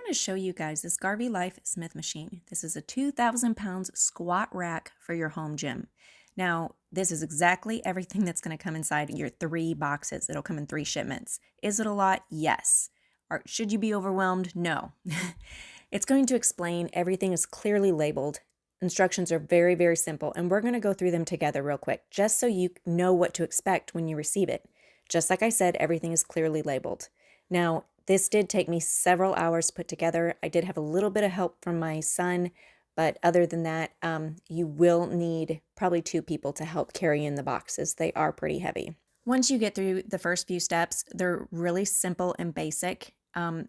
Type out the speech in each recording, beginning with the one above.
want to show you guys this Garvee Smith machine. This is a 2,000 pounds squat rack for your home gym. Now, this is exactly everything that's going to come inside your 3 boxes. It'll come in 3 shipments. Is it a lot? Yes. Should you be overwhelmed? No. It's going to explain everything is clearly labeled. Instructions are very, very simple, and we're going to go through them together real quick, just so you know what to expect when you receive it. Just like I said, everything is clearly labeled. Now, this did take me several hours to put together. I did have a little bit of help from my son, but other than that, you will need probably 2 people to help carry in the boxes. They are pretty heavy. Once you get through the first few steps, they're really simple and basic.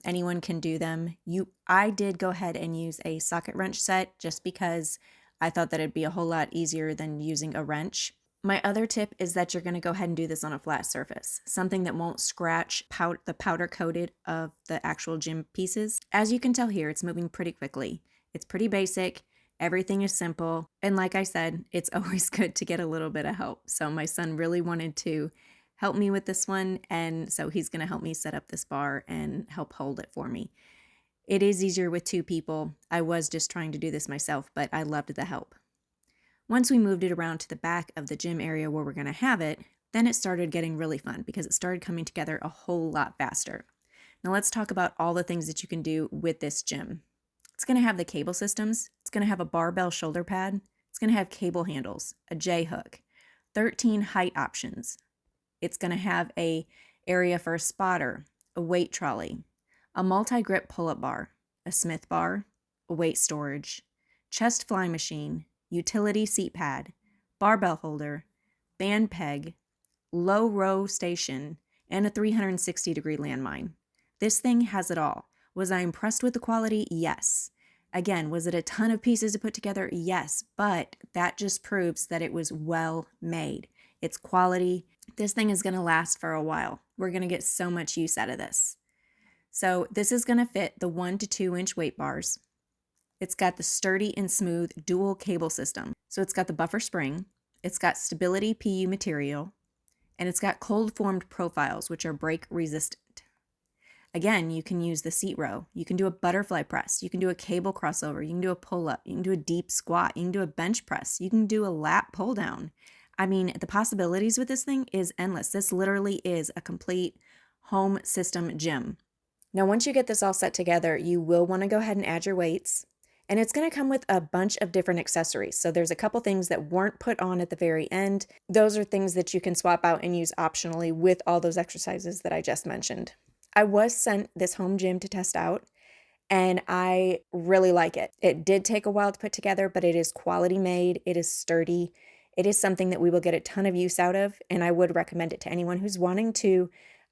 Anyone can do them. I did go ahead and use a socket wrench set just because I thought that it'd be a whole lot easier than using a wrench. My other tip is that you're going to go ahead and do this on a flat surface, something that won't scratch the powder coated of the actual gym pieces. As you can tell here, it's moving pretty quickly. It's pretty basic. Everything is simple. And like I said, it's always good to get a little bit of help. So my son really wanted to help me with this one, and so he's going to help me set up this bar and help hold it for me. It is easier with 2 people. I was just trying to do this myself, but I loved the help. Once we moved it around to the back of the gym area where we're going to have it, then it started getting really fun because it started coming together a whole lot faster. Now let's talk about all the things that you can do with this gym. It's going to have the cable systems. It's going to have a barbell shoulder pad. It's going to have cable handles, a J-hook, 13 height options. It's going to have a area for a spotter, a weight trolley, a multi-grip pull-up bar, a Smith bar, a weight storage, chest fly machine, utility seat pad, barbell holder, band peg, low row station, and a 360-degree landmine. This thing has it all. Was I impressed with the quality? Yes. Again, was it a ton of pieces to put together? Yes, but that just proves that it was well made. It's quality. This thing is going to last for a while. We're going to get so much use out of this. So this is going to fit the 1 to 2 inch weight bars. It's got the sturdy and smooth dual cable system. So it's got the buffer spring, it's got stability PU material, and it's got cold formed profiles, which are break resistant. Again, you can use the seat row. You can do a butterfly press. You can do a cable crossover. You can do a pull up. You can do a deep squat. You can do a bench press. You can do a lat pull down. I mean, the possibilities with this thing is endless. This literally is a complete home system gym. Now, once you get this all set together, you will want to go ahead and add your weights. And it's going to come with a bunch of different accessories. So there's a couple things that weren't put on at the very end. Those are things that you can swap out and use optionally with all those exercises that I just mentioned. I was sent this home gym to test out, and I really like it. It did take a while to put together, but it is quality made. It is sturdy. It is something that we will get a ton of use out of, and I would recommend it to anyone who's wanting to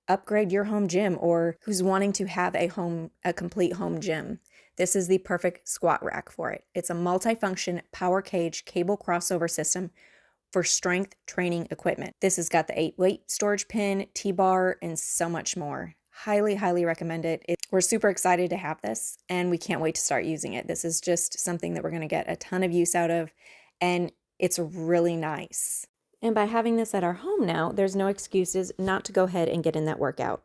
upgrade your home gym or who's wanting to have a complete home gym. This is the perfect squat rack for it. It's a multifunction power cage cable crossover system for strength training equipment. This has got the 8 weight storage pin, T-bar, and so much more. Highly, highly recommend it. We're super excited to have this, and we can't wait to start using it. This is just something that we're going to get a ton of use out of, and it's really nice. And by having this at our home now, there's no excuses not to go ahead and get in that workout.